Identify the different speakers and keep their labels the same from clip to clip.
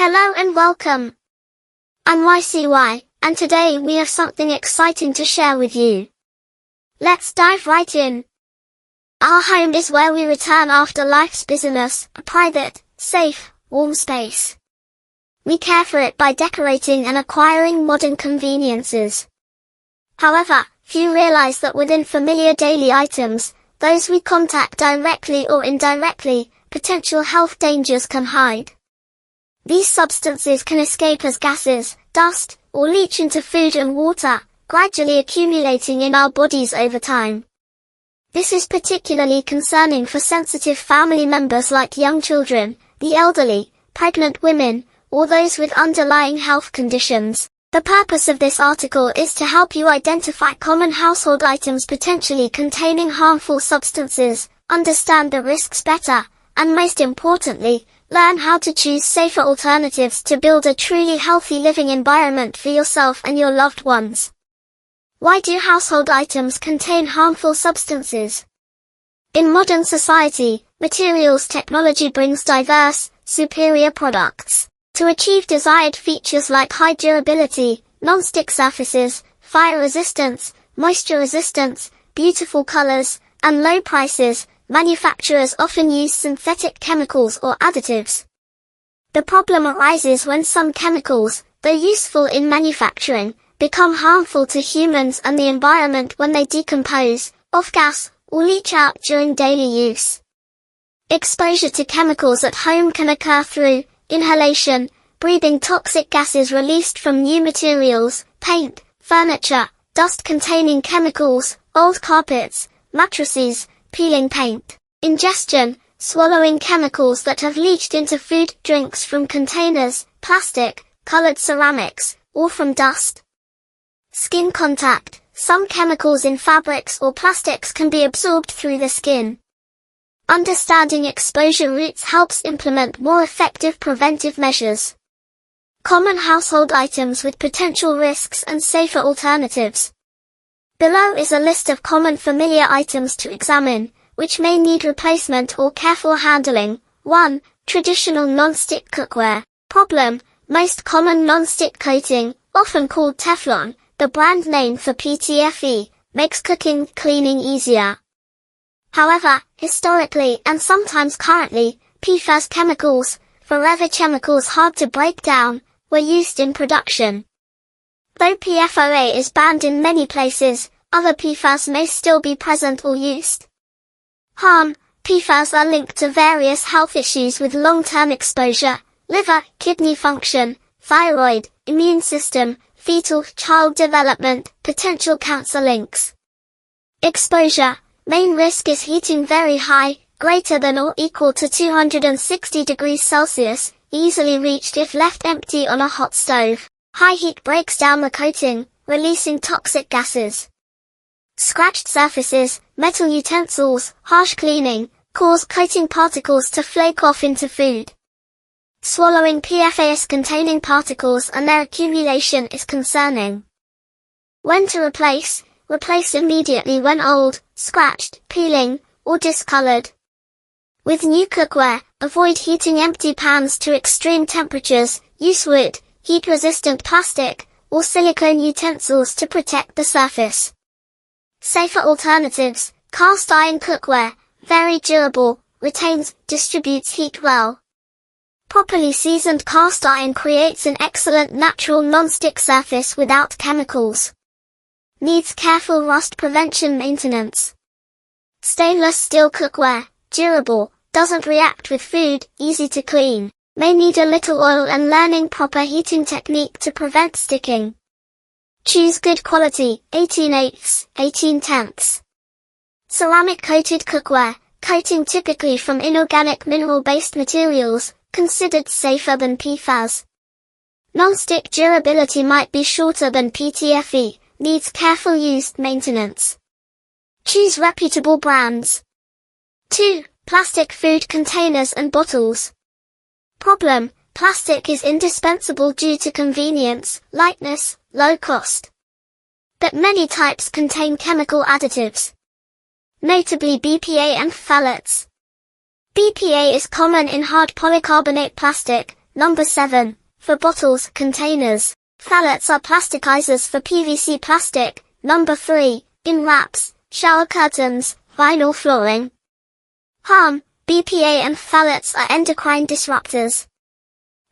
Speaker 1: Hello and welcome. I'm YCY, and today we have something exciting to share with you. Let's dive right in. Our home is where we return after life's busyness, a private, safe, warm space. We care for it by decorating and acquiring modern conveniences. However, few realize that within familiar daily items, those we contact directly or indirectly, potential health dangers can hide. These substances can escape as gases, dust, or leach into food and water, gradually accumulating in our bodies over time. This is particularly concerning for sensitive family members like young children, the elderly, pregnant women, or those with underlying health conditions. The purpose of this article is to help you identify common household items potentially containing harmful substances, understand the risks better, and most importantly, learn how to choose safer alternatives to build a truly healthy living environment for yourself and your loved ones. Why do household items contain harmful substances? In modern society, materials technology brings diverse, superior products. To achieve desired features like high durability, non-stick surfaces, fire resistance, moisture resistance, beautiful colors, and low prices, manufacturers often use synthetic chemicals or additives. The problem arises when some chemicals, though useful in manufacturing, become harmful to humans and the environment when they decompose, off-gas, or leach out during daily use. Exposure to chemicals at home can occur through inhalation, breathing toxic gases released from new materials, paint, furniture, dust-containing chemicals, old carpets, mattresses, peeling paint. Ingestion, swallowing chemicals that have leached into food, drinks from containers, plastic, colored ceramics, or from dust. Skin contact, some chemicals in fabrics or plastics can be absorbed through the skin. Understanding exposure routes helps implement more effective preventive measures. Common household items with potential risks and safer alternatives. Below is a list of common familiar items to examine, which may need replacement or careful handling. 1. Traditional non-stick cookware. Problem: most common non-stick coating, often called Teflon, the brand name for PTFE, makes cooking, cleaning easier. However, historically and sometimes currently, PFAS chemicals, forever chemicals hard to break down, were used in production. Though PFOA is banned in many places, other PFAS may still be present or used. Harm: PFAS are linked to various health issues with long-term exposure: liver, kidney function, thyroid, immune system, fetal, child development, potential cancer links. Exposure: main risk is heating very high, greater than or equal to 260 degrees Celsius, easily reached if left empty on a hot stove. High heat breaks down the coating, releasing toxic gases. Scratched surfaces, metal utensils, harsh cleaning, cause coating particles to flake off into food. Swallowing PFAS-containing particles and their accumulation is concerning. When to replace: replace immediately when old, scratched, peeling, or discolored. With new cookware, avoid heating empty pans to extreme temperatures, use wood, heat-resistant plastic, or silicone utensils to protect the surface. Safer alternatives: cast iron cookware, very durable, retains, distributes heat well. Properly seasoned cast iron creates an excellent natural non-stick surface without chemicals. Needs careful rust prevention maintenance. Stainless steel cookware, durable, doesn't react with food, easy to clean, may need a little oil and learning proper heating technique to prevent sticking. Choose good quality, 18/8, 18/10. Ceramic coated cookware, coating typically from inorganic mineral-based materials, considered safer than PFAS. Non-stick durability might be shorter than PTFE, needs careful used maintenance. Choose reputable brands. 2. Plastic food containers and bottles. Problem: plastic is indispensable due to convenience, lightness, low cost. But many types contain chemical additives, notably BPA and phthalates. BPA is common in hard polycarbonate plastic, Number 7. For bottles, containers. Phthalates are plasticizers for PVC plastic. Number 3. In wraps, shower curtains, vinyl flooring. Harm. BPA and phthalates are endocrine disruptors.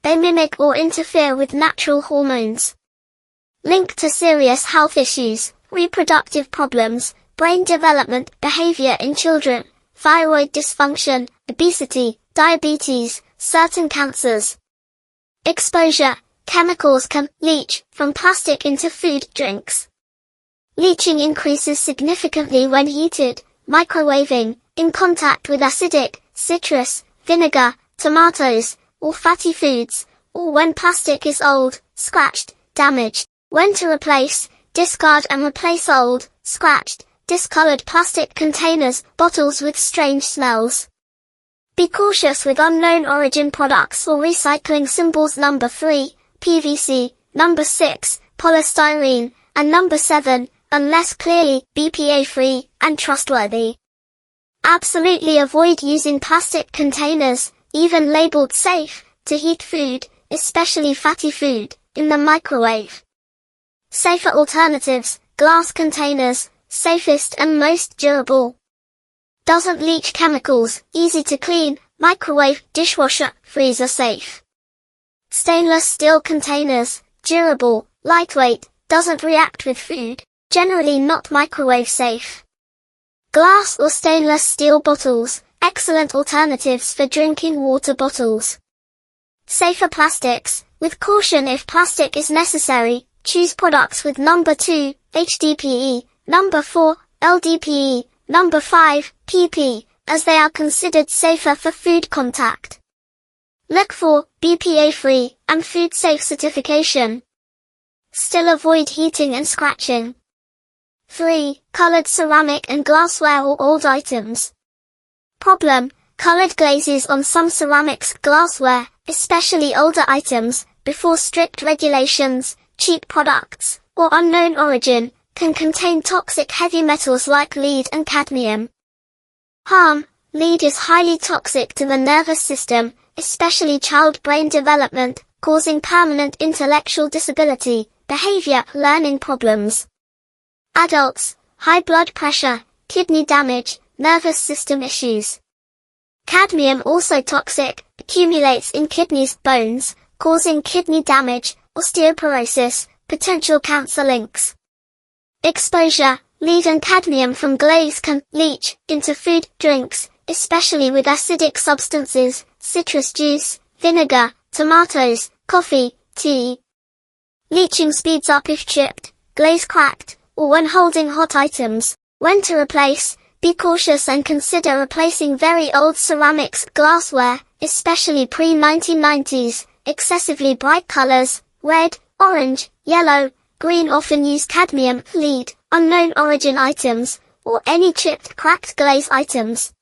Speaker 1: They mimic or interfere with natural hormones. Linked to serious health issues, reproductive problems, brain development, behavior in children, thyroid dysfunction, obesity, diabetes, certain cancers. Exposure. Chemicals can leach from plastic into food, drinks. Leaching increases significantly when heated, microwaving, in contact with acidic, citrus, vinegar, tomatoes, or fatty foods, or when plastic is old, scratched, damaged. When to replace, discard and replace old, scratched, discolored plastic containers, bottles with strange smells. Be cautious with unknown origin products or recycling symbols. Number 3, PVC, number 6, polystyrene, and number 7, unless clearly BPA-free and trustworthy. Absolutely avoid using plastic containers, even labeled safe, to heat food, especially fatty food, in the microwave. Safer alternatives, glass containers, safest and most durable. Doesn't leach chemicals, easy to clean, microwave, dishwasher, freezer safe. Stainless steel containers, durable, lightweight, doesn't react with food, generally not microwave safe. Glass or stainless steel bottles, excellent alternatives for drinking water bottles. Safer plastics, with caution if plastic is necessary, choose products with number 2, HDPE, number 4, LDPE, number 5, PP, as they are considered safer for food contact. Look for BPA-free and food-safe certification. Still avoid heating and scratching. 3. Colored ceramic and glassware or old items. Problem: colored glazes on some ceramics, glassware, especially older items, before strict regulations, cheap products, or unknown origin, can contain toxic heavy metals like lead and cadmium. Harm: lead is highly toxic to the nervous system, especially child brain development, causing permanent intellectual disability, behavior, learning problems. Adults: high blood pressure, kidney damage, nervous system issues. Cadmium, also toxic, accumulates in kidneys, bones, causing kidney damage, osteoporosis, potential cancer links. Exposure: lead and cadmium from glaze can leach into food, drinks, especially with acidic substances, citrus juice, vinegar, tomatoes, coffee, tea. Leaching speeds up if chipped, glaze cracked, or when holding hot items. When to replace: be cautious and consider replacing very old ceramics, glassware, especially pre-1990s, excessively bright colors, red, orange, yellow, green often use cadmium, lead, unknown origin items, or any chipped, cracked glaze items.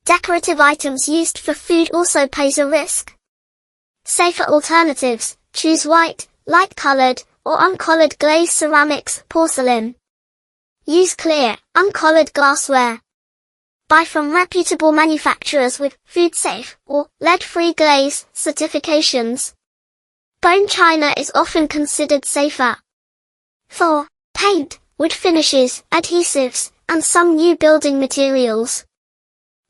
Speaker 1: Decorative items used for food also pose a risk. Safer alternatives: choose white, light-colored, or uncolored glazed ceramics, porcelain. Use clear, uncolored glassware. Buy from reputable manufacturers with food-safe or lead-free glaze certifications. Bone china is often considered safer. 4. Paint, wood finishes, adhesives, and some new building materials.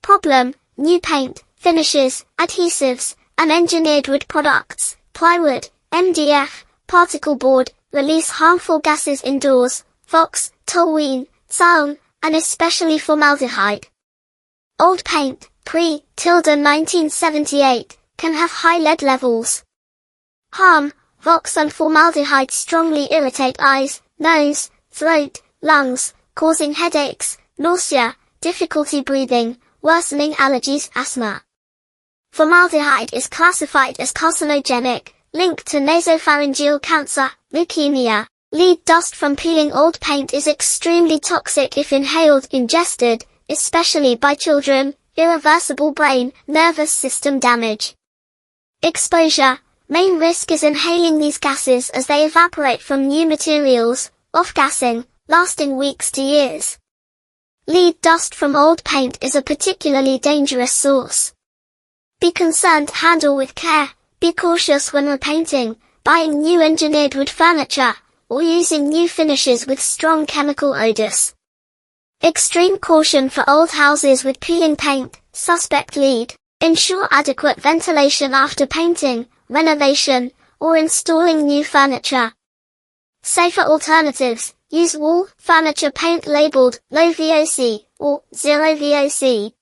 Speaker 1: Problem: new paint, finishes, adhesives, and engineered wood products, plywood, MDF, particle board, release harmful gases indoors, VOX, toluene, xylene, and especially formaldehyde. Old paint, pre-1978, can have high lead levels. Harm: VOX and formaldehyde strongly irritate eyes, nose, throat, lungs, causing headaches, nausea, difficulty breathing, worsening allergies, asthma. Formaldehyde is classified as carcinogenic, linked to nasopharyngeal cancer, leukemia. Lead dust from peeling old paint is extremely toxic if inhaled, ingested, especially by children, irreversible brain, nervous system damage. Exposure: main risk is inhaling these gases as they evaporate from new materials, off-gassing, lasting weeks to years. Lead dust from old paint is a particularly dangerous source. Be concerned, handle with care, Be cautious when repainting, buying new engineered wood furniture, or using new finishes with strong chemical odors. Extreme caution for old houses with peeling paint, suspect lead. Ensure adequate ventilation after painting, renovation, or installing new furniture. Safer alternatives. Use wall furniture paint labeled low VOC or zero VOC.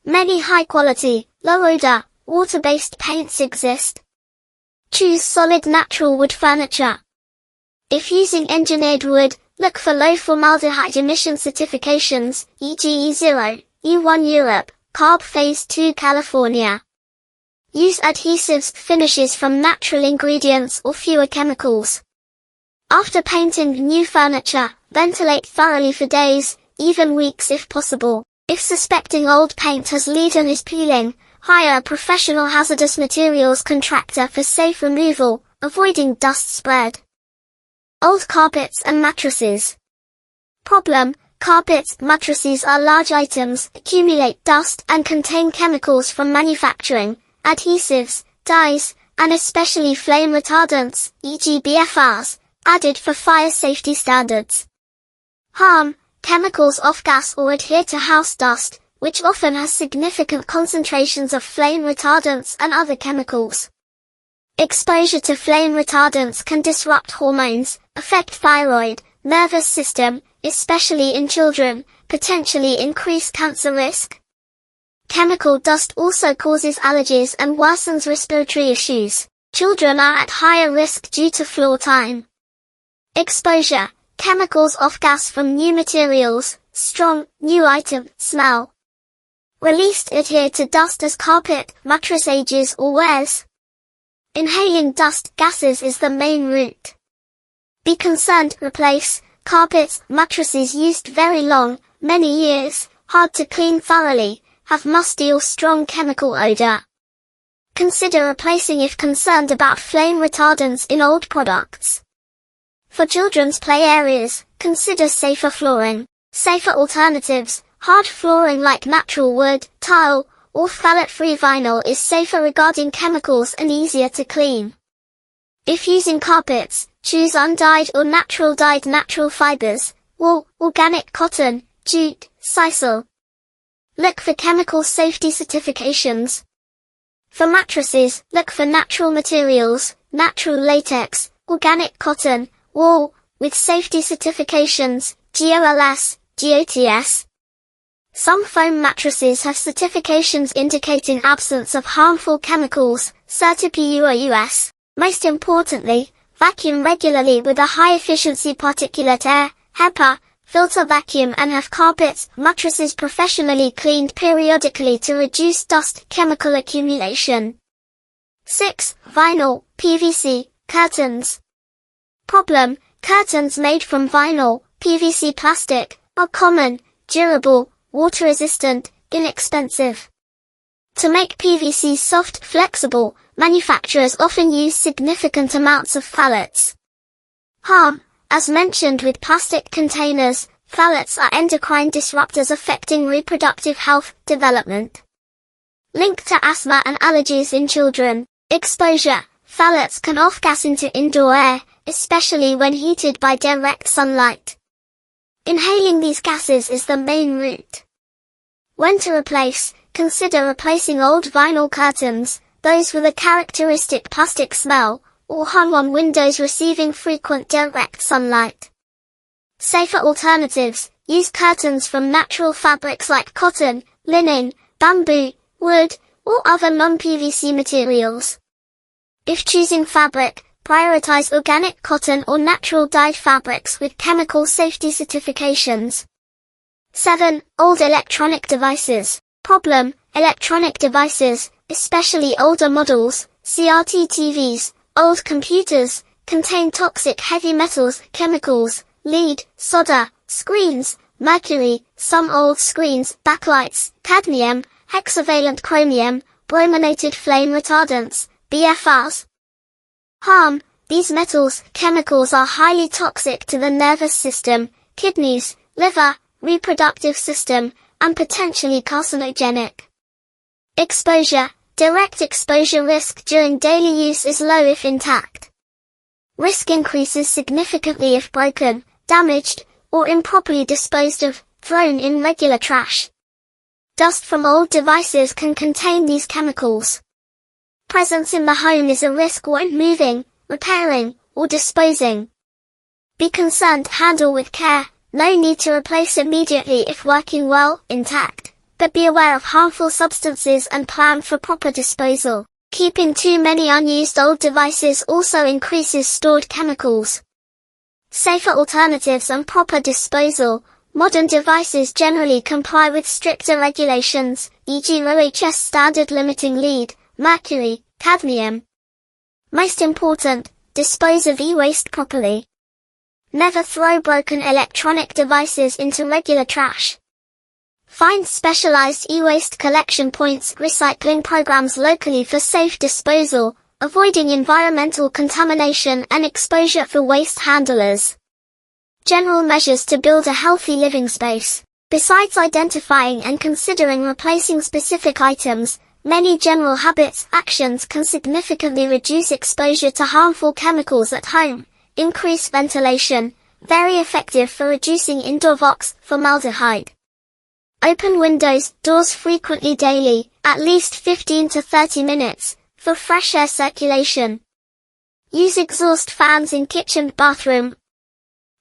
Speaker 1: Many high-quality, low-odor, water-based paints exist. Choose solid natural wood furniture. If using engineered wood, look for low formaldehyde emission certifications, e.g. E0, E1 Europe, Carb Phase 2 California. Use adhesives finishes from natural ingredients or fewer chemicals. After painting new furniture, ventilate thoroughly for days, even weeks if possible. If suspecting old paint has lead and is peeling, hire a professional hazardous materials contractor for safe removal, avoiding dust spread. Old carpets and mattresses. Problem: carpets, mattresses are large items, accumulate dust and contain chemicals from manufacturing, adhesives, dyes, and especially flame retardants, e.g. BFRs, added for fire safety standards. Harm: chemicals off-gas or adhere to house dust, which often has significant concentrations of flame retardants and other chemicals. Exposure to flame retardants can disrupt hormones, affect thyroid, nervous system, especially in children, potentially increase cancer risk. Chemical dust also causes allergies and worsens respiratory issues. Children are at higher risk due to floor time. Exposure: chemicals off-gas from new materials, strong, new item, smell. Released adhere to dust as carpet, mattress ages or wears. Inhaling dust gases is the main route. Be concerned: replace carpets, mattresses used very long, many years, hard to clean thoroughly, have musty or strong chemical odor. Consider replacing if concerned about flame retardants in old products. For children's play areas, consider safer flooring. Safer alternatives: hard flooring like natural wood, tile, or phthalate-free vinyl is safer regarding chemicals and easier to clean. If using carpets, choose undyed or natural dyed natural fibers, wool, organic cotton, jute, sisal. Look for chemical safety certifications. For mattresses, look for natural materials, natural latex, organic cotton, wool, with safety certifications, GOLS, GOTS. Some foam mattresses have certifications indicating absence of harmful chemicals, CertiPU or US. Most importantly, vacuum regularly with a high-efficiency particulate air, HEPA, filter vacuum and have carpets, mattresses professionally cleaned periodically to reduce dust chemical accumulation. 6. Vinyl, PVC, curtains. Problem: curtains made from vinyl, PVC plastic, are common, durable, water-resistant, inexpensive. To make PVC soft, flexible, manufacturers often use significant amounts of phthalates. Harm: as mentioned with plastic containers, phthalates are endocrine disruptors affecting reproductive health, development. Link to asthma and allergies in children. Exposure: phthalates can off-gas into indoor air, especially when heated by direct sunlight. Inhaling these gases is the main route. When to replace: consider replacing old vinyl curtains, those with a characteristic plastic smell, or hung on windows receiving frequent direct sunlight. Safer alternatives: use curtains from natural fabrics like cotton, linen, bamboo, wood, or other non-PVC materials. If choosing fabric, prioritize organic cotton or natural dyed fabrics with chemical safety certifications. 7. Old electronic devices. Problem: electronic devices, especially older models, CRT TVs, old computers, contain toxic heavy metals, chemicals, lead, solder, screens, mercury, some old screens, backlights, cadmium, hexavalent chromium, brominated flame retardants, BFRs. Harm: these metals, chemicals are highly toxic to the nervous system, kidneys, liver, reproductive system, and potentially carcinogenic. Exposure: Direct exposure risk during daily use is low if intact. Risk increases significantly if broken, damaged, or improperly disposed of, thrown in regular trash. Dust from old devices can contain these chemicals. Presence in the home is a risk when moving, repairing, or disposing. Be concerned, handle with care, no need to replace immediately if working well, intact, but be aware of harmful substances and plan for proper disposal. Keeping too many unused old devices also increases stored chemicals. Safer alternatives and proper disposal. Modern devices generally comply with stricter regulations, e.g. OHS standard limiting lead, mercury, cadmium. Most important, dispose of e-waste properly. Never throw broken electronic devices into regular trash. Find specialized e-waste collection points, recycling programs locally for safe disposal, avoiding environmental contamination and exposure for waste handlers. General measures to build a healthy living space. Besides identifying and considering replacing specific items, many general habits, actions can significantly reduce exposure to harmful chemicals at home. Increase ventilation, very effective for reducing indoor VOx, formaldehyde. Open windows, doors frequently daily, at least 15 to 30 minutes, for fresh air circulation. Use exhaust fans in kitchen, bathroom.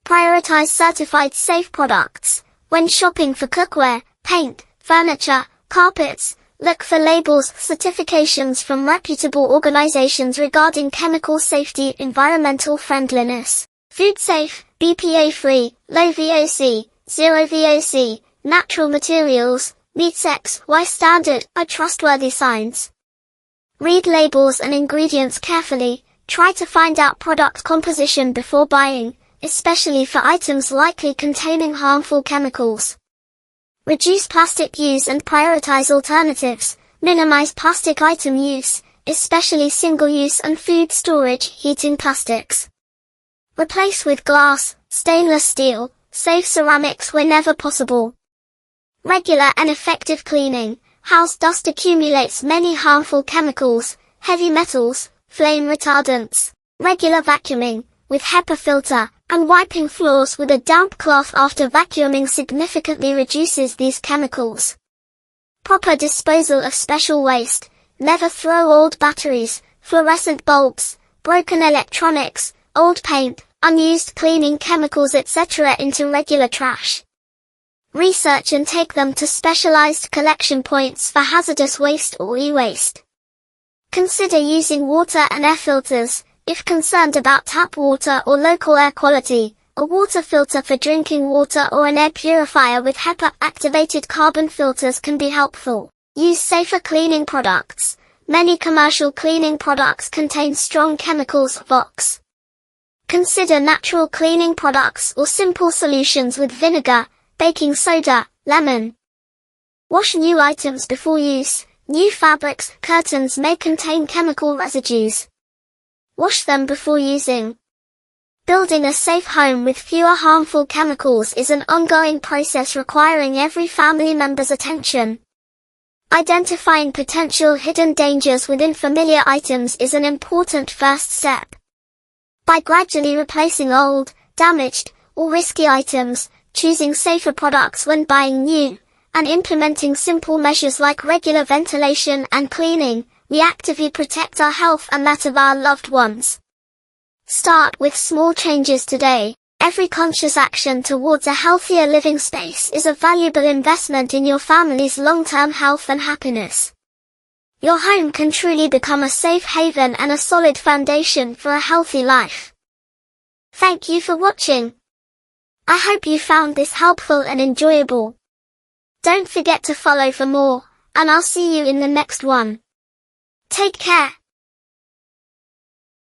Speaker 1: Prioritize certified safe products. When shopping for cookware, paint, furniture, carpets, look for labels, certifications from reputable organizations regarding chemical safety, environmental friendliness. Food safe, BPA-free, low VOC, zero VOC, natural materials, meets XY standard are trustworthy signs. Read labels and ingredients carefully. Try to find out product composition before buying, especially for items likely containing harmful chemicals. Reduce plastic use and prioritize alternatives. Minimize plastic item use, especially single-use and food storage, heating plastics. Replace with glass, stainless steel, safe ceramics whenever possible. Regular and effective cleaning. House dust accumulates many harmful chemicals, heavy metals, flame retardants. Regular vacuuming, with HEPA filter, and wiping floors with a damp cloth after vacuuming significantly reduces these chemicals. Proper disposal of special waste. Never throw old batteries, fluorescent bulbs, broken electronics, old paint, unused cleaning chemicals etc. into regular trash. Research and take them to specialized collection points for hazardous waste or e-waste. Consider using water and air filters. If concerned about tap water or local air quality, a water filter for drinking water or an air purifier with HEPA-activated carbon filters can be helpful. Use safer cleaning products. Many commercial cleaning products contain strong chemicals, VOx. Consider natural cleaning products or simple solutions with vinegar, baking soda, lemon. Wash new items before use. New fabrics, curtains may contain chemical residues. Wash them before using. Building a safe home with fewer harmful chemicals is an ongoing process requiring every family member's attention. Identifying potential hidden dangers within familiar items is an important first step. By gradually replacing old, damaged, or risky items, choosing safer products when buying new, and implementing simple measures like regular ventilation and cleaning, we actively protect our health and that of our loved ones. Start with small changes today. Every conscious action towards a healthier living space is a valuable investment in your family's long-term health and happiness. Your home can truly become a safe haven and a solid foundation for a healthy life. Thank you for watching. I hope you found this helpful and enjoyable. Don't forget to follow for more, and I'll see you in the next one. Take care.